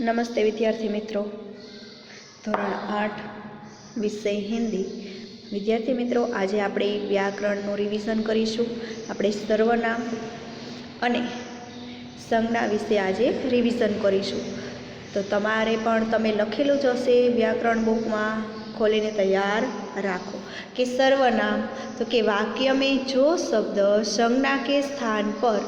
નમસ્તે વિદ્યાર્થી મિત્રો, ધોરણ 8 વિષય હિન્દી. વિદ્યાર્થી મિત્રો, આજે આપણે વ્યાકરણનું રિવિઝન કરીશું. આપણે સર્વનામ અને સંજ્ઞા વિશે આજે રિવિઝન કરીશું. તો તમારે પણ તમે લખેલું જ હશે વ્યાકરણ બુકમાં, खोलने तैयार राखो कि सर्वनाम तो कि वाक्य में जो शब्द संज्ञा के स्थान पर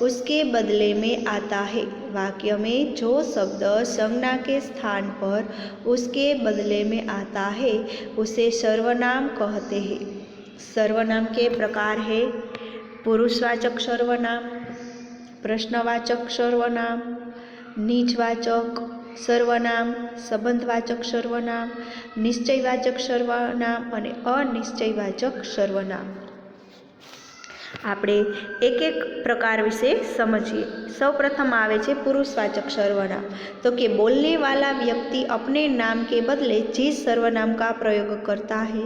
उसके बदले में आता है। वाक्य में जो शब्द संज्ञा के स्थान पर उसके बदले में आता है उसे सर्वनाम कहते हैं। सर्वनाम के प्रकार है पुरुषवाचक सर्वनाम, प्रश्नवाचक सर्वनाम, निजवाचक सर्वनाम, संबंधवाचक सर्वनाम, निश्चयवाचक सर्वनाम और अनिश्चयवाचक सर्वनाम। આપણે એક એક प्रकार विषे समझिए। सौ प्रथम आवे छे पुरुषवाचक सर्वनाम। तो कि बोलने वाला व्यक्ति अपने नाम के बदले जिस सर्वनाम का प्रयोग करता है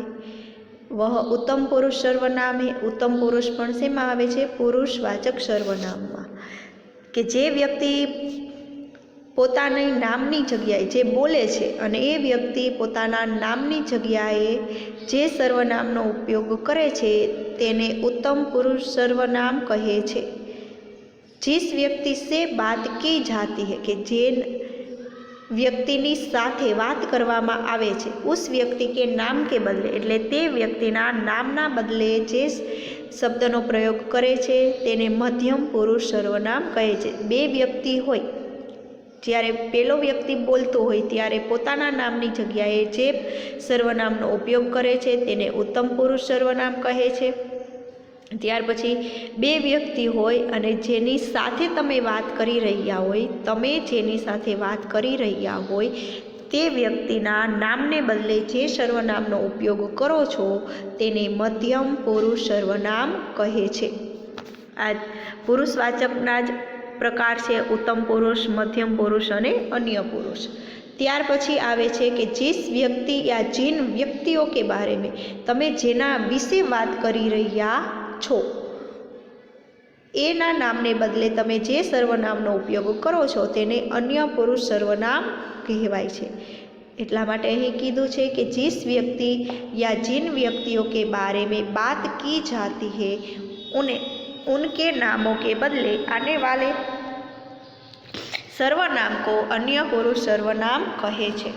वह उत्तम पुरुष सर्वनाम है। उत्तम पुरुष पण शेमां आवे छे? पुरुषवाचक सर्वनाममां। कि जे व्यक्ति પોતાની નામની જગ્યાએ જે બોલે છે અને એ વ્યક્તિ પોતાના નામની જગ્યાએ જે સર્વનામનો ઉપયોગ કરે છે તેને ઉત્તમ પુરુષ સર્વનામ કહે છે। जिस व्यक्ति से बात की जाती है कि जे વ્યક્તિની સાથે વાત કરવામાં આવે છે उस व्यक्ति के नाम के बदले એટલે તે વ્યક્તિના નામના બદલે જે શબ્દનો પ્રયોગ કરે છે તેને મધ્યમ પુરુષ સર્વનામ કહે છે। બે વ્યક્તિ હોય જ્યારે પેલો વ્યક્તિ બોલતો હોય ત્યારે પોતાના નામની જગ્યાએ જે સર્વનામનો ઉપયોગ કરે છે તેને ઉત્તમ પુરુષ સર્વનામ કહે છે। ત્યાર પછી બે વ્યક્તિ હોય અને જેની સાથે તમે વાત કરી રહ્યા હોય, તમે જેની સાથે વાત કરી રહ્યા હોય તે વ્યક્તિના નામને બદલે જે સર્વનામનો ઉપયોગ કરો છો તેને મધ્યમ પુરુષ સર્વનામ કહે છે। આ પુરુષવાચકના જ प्रकार से उत्तम पुरुष, मध्यम पुरुष और अन्य पुरुष। त्यार पछी आवे छे कि जिस व्यक्ति या जिन व्यक्तियों के बारे में तमे जेना विषे बात करी रह्या छो एना नामने बदले तमे जे सर्वनामनो उपयोग करो छो तेने अन्य पुरुष सर्वनाम कहेवाय छे। एटला माटे अहीं कीधुं छे कि जिस व्यक्ति या जिन व्यक्तियों के बारे में बात की जाती है उनके नामों के बदले आने वाले सर्वनाम को अन्य पुरुष सर्वनाम कहे छे।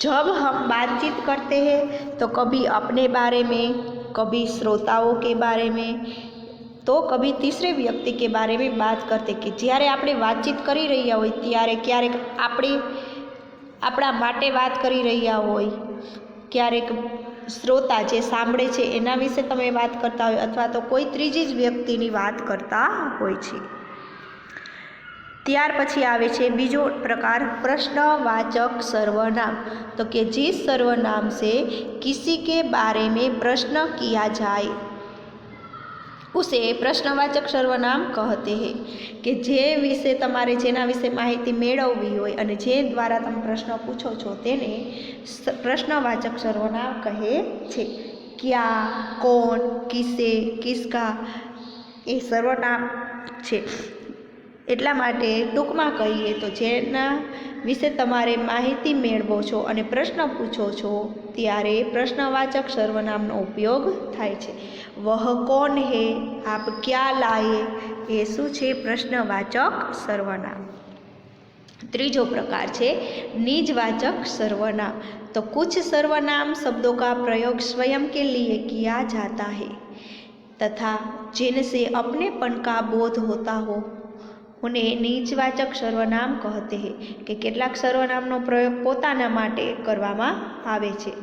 जब हम बातचीत करते हैं तो कभी अपने बारे में, कभी श्रोताओं के बारे में, तो कभी तीसरे व्यक्ति के बारे में बात करते कि જ્યારે આપણે વાતચીત કરી રહ્યા હોય ત્યારે ક્યારેક આપણા માટે વાત કરી રહ્યા હોય, ક્યારેક શ્રોતા જે સાંભળે છે એના વિશે તમે વાત કરતા હોય અથવા તો કોઈ ત્રીજી જ વ્યક્તિની વાત કરતા હોય છે। ત્યાર પછી આવે છે બીજો પ્રકાર प्रश्नवाचक सर्वनाम। तो कि जिस सर्वनाम से किसी के बारे में प्रश्न किया जाए उसे प्रश्नवाचक सर्वनाम कहते हैं। कि जे विषे तमारे जेना विषे माहिती मेळववी होय अने जे द्वारा तमे प्रश्न पूछो छो तेने प्रश्नवाचक सर्वनाम कहे छे। क्या, कौन, किसे, किसका ए सर्वनाम छे। એટલા માટે ટૂંકમાં કહીએ તો જેના વિશે તમારે માહિતી મેળવો છો અને પ્રશ્ન પૂછો છો ત્યારે પ્રશ્નવાચક સર્વનામનો ઉપયોગ થાય છે। વહ કોણ હે, આપ ક્યા લાયે, એ શું છે? પ્રશ્નવાચક સર્વનામ। ત્રીજો प्रकार છે निजवाचक सर्वनाम। तो कुछ सर्वनाम शब्दों का प्रयोग स्वयं के लिए किया जाता है तथा जिनसे अपनेपन का बोध होता हो उन्हें निजवाचक सर्वनाम कहते हैं। कि કેટલાક સર્વનામનો પ્રયોગ પોતાના માટે કરવામાં આવે છે।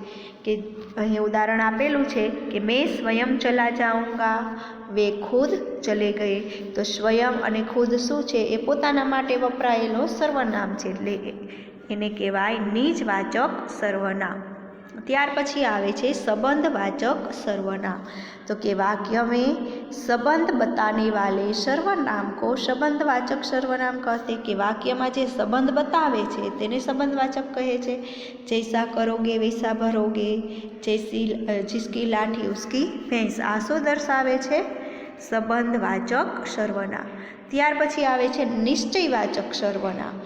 કે અહીં ઉદાહરણ આપેલું છે કે मैं स्वयं चला जाऊंगा, वे खुद चले गए। तो स्वयं અને खुद શું છે? એ પોતાના માટે વપરાયેલો સર્વનામ છે એટલે એને કહેવાય નિજવાચક સર્વનામ। ત્યાર પછી આવે છે संबंधवाचक सर्वनाम। तो कि वाक्य में संबंध बताने वाले सर्वनाम को संबंधवाचक सर्वनाम कहते। कि वाक्य में जे संबंध बतावे छे तेने संबंधवाचक कहे छे। जैसा करोगे वैसा भरोगे, जैसी जिसकी लाठी उसकी भैंस। आ शुं दर्शावे छे? સંબંધવાચક સર્વનામ। ત્યાર પછી આવે છે निश्चयवाचक सर्वनाम।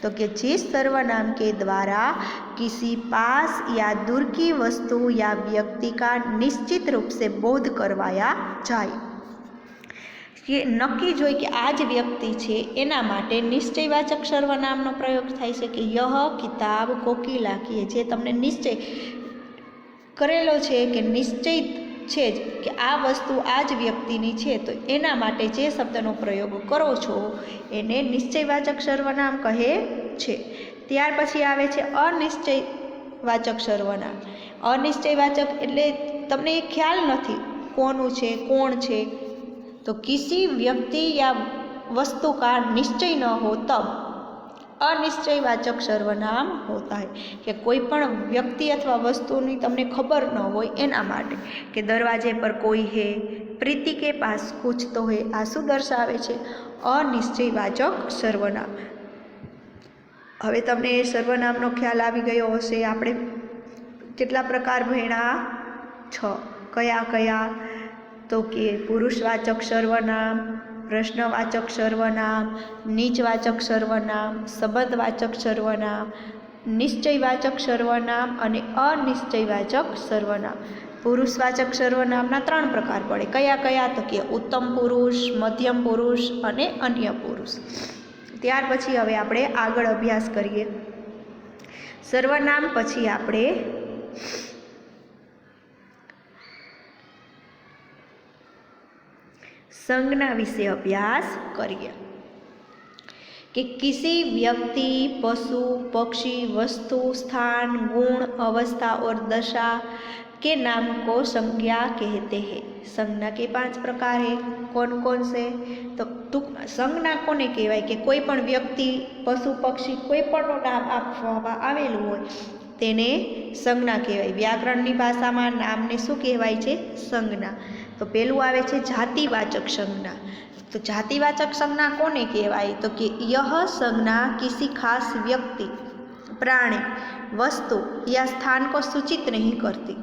तो कि जिस सर्वनाम के द्वारा किसी पास या दूर की वस्तु या व्यक्ति का निश्चित रूप से बोध करवाया जाए। ये नक्की जो कि आज व्यक्ति है एना माटे निश्चयवाचक सर्वनामनो प्रयोग थाय छे कि यह किताब कोकिला की है, जे तमने निश्चय करेलो छे कि निश्चय छे कि आ वस्तु आज व्यक्तिनी छे, तो एना माटे जे शब्दनो प्रयोग करो छो एने निश्चयवाचक सर्वनाम कहे छे। त्यार पछी आवे छे अनिश्चयवाचक सर्वनाम। अनिश्चयवाचक एटले तमने ए ख्याल नथी कोनु छे कोण छे, तो किसी व्यक्ति या वस्तु का निश्चय न हो तब अनिश्चयवाचक सर्वनाम होता है। कि कोई पण व्यक्ति अथवा वस्तुनी तमने खबर न होय एना माटे कि दरवाजे पर कोई है, प्रीति के पास कुछ तो है, आ शुं दर्शावे छे? अनिश्चयवाचक सर्वनाम। हवे तमने सर्वनामनो ख्याल आवी गयो हशे। आपणे केटला प्रकार भण्या? 6। कया कया? तो कि पुरुषवाचक सर्वनाम, प्रश्नवाचक सर्वनाम, नीचवाचक सर्वनाम, संबंधवाचक सर्वनाम, निश्चयवाचक सर्वनाम अने अनिश्चयवाचक सर्वनाम। पुरुषवाचक सर्वनामना 3 प्रकार पड़े। कया कया? तो कि उत्तम पुरुष, मध्यम पुरुष अने अन्य पुरुष। त्यार पछी हवे आपणे आगळ अभ्यास करीए। सर्वनाम पछी आपणे संज्ञा विषे अभ्यास करिए कि किसी व्यक्ति, पशु, पक्षी, वस्तु, स्थान, गुण, अवस्था और दशा के नाम को संज्ञा कहते हैं। संज्ञा के 5 प्रकार है। कौन कौन से? तो संज्ञा कोने कहेवाय? कि कोई पण व्यक्ति, पशु, पक्षी कोई पण नाम आपवामां आवेलुं होय तेने संज्ञा कहेवाय। व्याकरणनी भाषामां नामने शुं कहेवाय छे? संज्ञा। तो पहेलुं आवे छे जातिवाचक संज्ञा। तो जातिवाचक संज्ञा कोने कहेवाय? तो कि यह संज्ञा किसी खास व्यक्ति, प्राणी, वस्तु या स्थान को सूचित नहीं करती।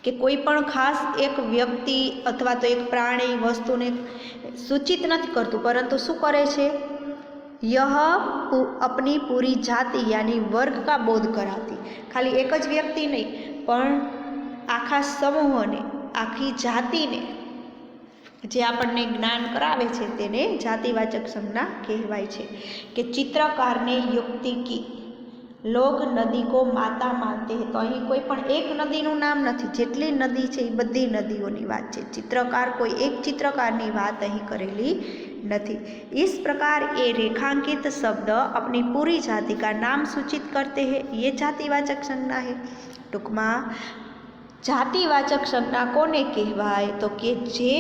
कि कोई पण खास एक व्यक्ति अथवा तो एक प्राणी, वस्तु ने सूचित नहीं करतुं, परंतु शुं करे छे? यह अपनी पूरी जाति यानी वर्ग का बोध कराती। खाली एक ज व्यक्ति नहीं पण आखा समूह ने, आखी जाति ने जे आपने ज्ञान करावे छे तेने जातिवाचक संज्ञा कहेवाय छे। कि चित्रकार ने युक्ति की, लोग नदी को माता मानते हैं। तो अहीं कोई पण एक नदीनुं नाम नथी, जेटली नदी छे ए बधी नदीओनी वात छे। चित्रकार कोई एक चित्रकारनी वात अहीं करेली नथी। इस प्रकार ये रेखांकित शब्द अपनी पूरी जाति का नाम सूचित करते हैं। ये जातिवाचक संज्ञा है। टूंकमां जातिवाचक संज्ञा कोने कहेवाय? तो कि जे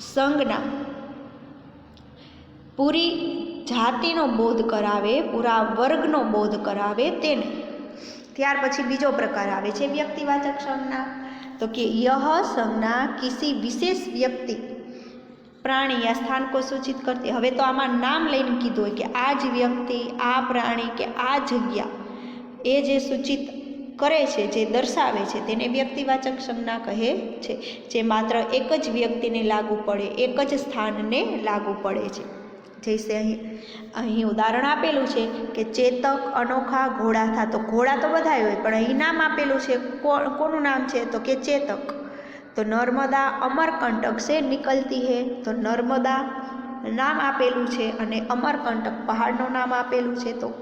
संज्ञा पूरी जातिनो बोध करावे, पूरा वर्गनो बोध करावे तेने। त्यार पछी बीजो प्रकार आवे छे व्यक्तिवाचक संज्ञा। तो कि यह संज्ञा किसी विशेष व्यक्ति, प्राणी या स्थान को सूचित करती। हवे तो आमां नाम लईने कीधुं होय कि आज व्यक्ति, आ प्राणी के आ जग्या ए जे सूचित करे छे, जे दर्शावे छे तेने व्यक्तिवाचक संज्ञा कहे छे। जे मात्र एक ज व्यक्तिने लागू पड़े, एक ज स्थानने लागू पड़े छे। जैसे अहीं उदाहरण आपेलुं छे कि चेतक अनोखा घोड़ा था। तो घोड़ा तो बधाय होय पण अहीं नाम आपेलुं छे, कोनुं नाम छे? तो कि चेतक। तो नर्मदा अमरकंटक से निकलती है। तो नर्मदा नाम आपेलुं छे अने अमरकंटक पहाड़नुं नाम आपेलुं छे। तो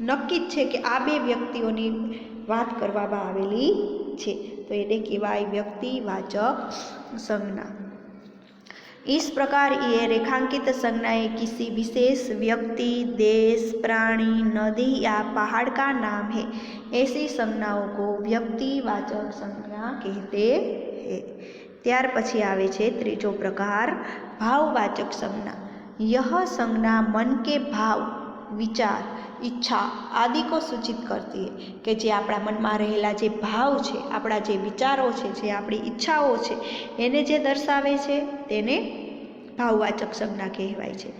नक्की ज छे कि आ बे व्यक्तिओनी बात करवामां आवेली छे। तो एने कहेवाय व्यक्तिवाचक संज्ञा। इस प्रकार ये रेखांकित संज्ञाएं किसी विशेष व्यक्ति, देश, प्राणी, नदी या पहाड़ का नाम है। ऐसी संज्ञाओं को व्यक्तिवाचक संज्ञा कहते हैं। त्यार पछी आवे छे त्रीजो प्रकार भाववाचक संज्ञा। यह संज्ञा मन के भाव, विचार, इच्छा आदि को सूचित करती है। कि जे आपणा मनमा रहेला जे भाव छे, आपणा जे विचारो छे, जे आपणी इच्छाओ छे एने जे दर्शावे छे तेने भाववाचक संज्ञा कहेवाय छे।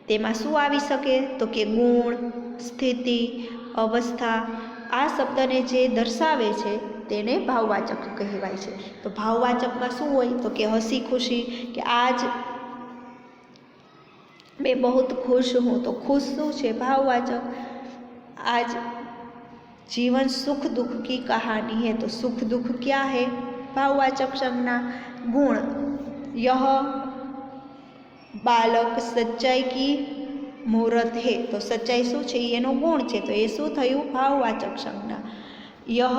तेमां शुं आवी शके? तो कि गुण, स्थिति, अवस्था आ शब्दने जे दर्शावे छे તેને ભાવવાચક કહેવાય છે। તો ભાવવાચકમાં શું હોય તો કે હસી खुशी કે आज मैं बहुत खुश हूँ। तो खुश શું છે भाववाचक। आज जीवन सुख दुख की कहानी है। तो सुख दुख क्या है भाववाचक संज्ञा। गुण यह बालक सच्चाई की मूर्त है। तो सच्चाई શું છે એનો ગુણ છે તો એ શું થયું ભાવવાચક સંજ્ઞા। यह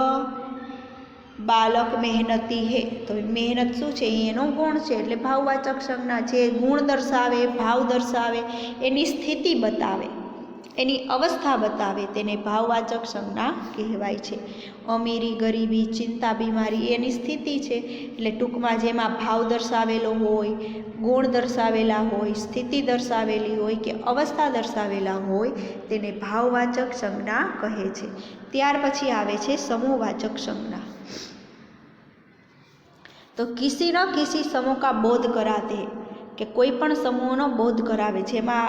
बालक मेहनती है। तो मेहनत શું છે એનો ગુણ છે એટલે ભાવવાચક સંજ્ઞા। જે ગુણ દર્શાવે ભાવ દર્શાવે એની સ્થિતિ બતાવે એની અવસ્થા બતાવે તેને ભાવવાચક સંજ્ઞા કહેવાય છે। અમીરી ગરીબી ચિંતા બીમારી એની સ્થિતિ છે એટલે ટૂંકમાં જેમાં ભાવ દર્શાવેલો હોય ગુણ દર્શાવેલા હોય સ્થિતિ દર્શાવેલી હોય કે અવસ્થા દર્શાવેલા હોય તેને ભાવવાચક સંજ્ઞા કહે છે। ત્યાર પછી આવે છે સમૂહવાચક संज्ञा। तो किसी न किसी समूह का बोध कराते कि कोई पण समूहनो बोध करावे जेमां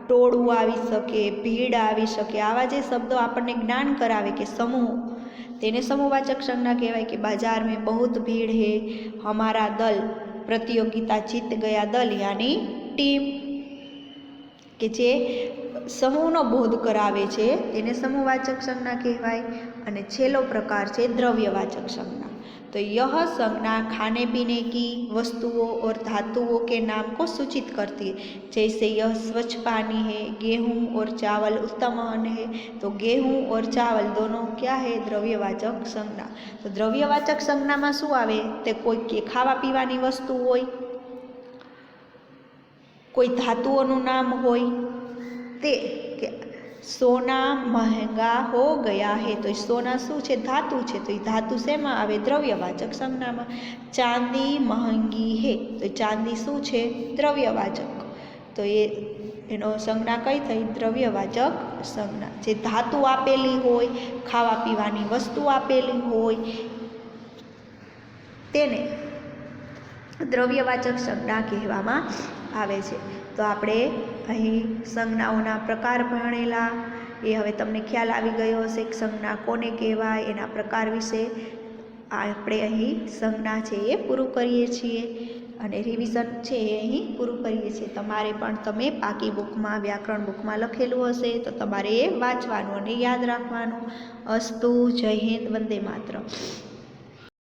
टोळुं आवी शके भीड़ आवी शके आवा जे शब्दों आपने ज्ञान करावे कि समूह तेने समूहवाचक संज्ञा कहेवाय। कि बाजार में बहुत भीड़ है हमारा दल प्रतियोगिता जीत गया दल यानी टीम के जे समूहनो बोध करावे छे तेने समूहवाचक संज्ञा कहेवाय। अने छेल्लो प्रकार छे द्रव्यवाचक संज्ञा। तो यह संज्ञा खाने पीने की वस्तुओं और धातुओं के नाम को सूचित करती है। जैसे यह स्वच्छ पानी है गेहूँ और चावल उत्तम अन्न है। तो गेहूँ और चावल दोनों क्या है द्रव्यवाचक संज्ञा। तो द्रव्यवाचक संज्ञा में शू आवे ते कोई के खावा पीवानी वस्तु होय कोई धातुओं नाम होय ते के सोना महंगा हो गया है। तो सोना शू है धातु है तो धातु से में आवे द्रव्यवाचक संज्ञा में। चांदी महंगी है तो चांदी शू है द्रव्यवाचक। तो ये एनो संज्ञा कई थई द्रव्यवाचक संज्ञा। जे धातु आपेली होय खावा पीवानी वस्तु आपेली होय तेने द्रव्यवाचक संज्ञा कहेवामां आवे छे। तो आपणे अहीं संज्ञाओना प्रकार भणेला ए हवे तमने ख्याल आवी गयो हशे कि संज्ञा कोने कहेवाय एना प्रकार विषे आपणे अहीं संज्ञा छे ए पूरुं करीए छीए अने रिविजन छे ए अहीं पूरुं करीए छीए। तमारे पण तमे पाकी बुकमां व्याकरण बुकमां लखेलुं हशे तो तमारे ए वांचवानुं अने याद राखवानुं। अस्तु जय हिंद वंदे मातरम।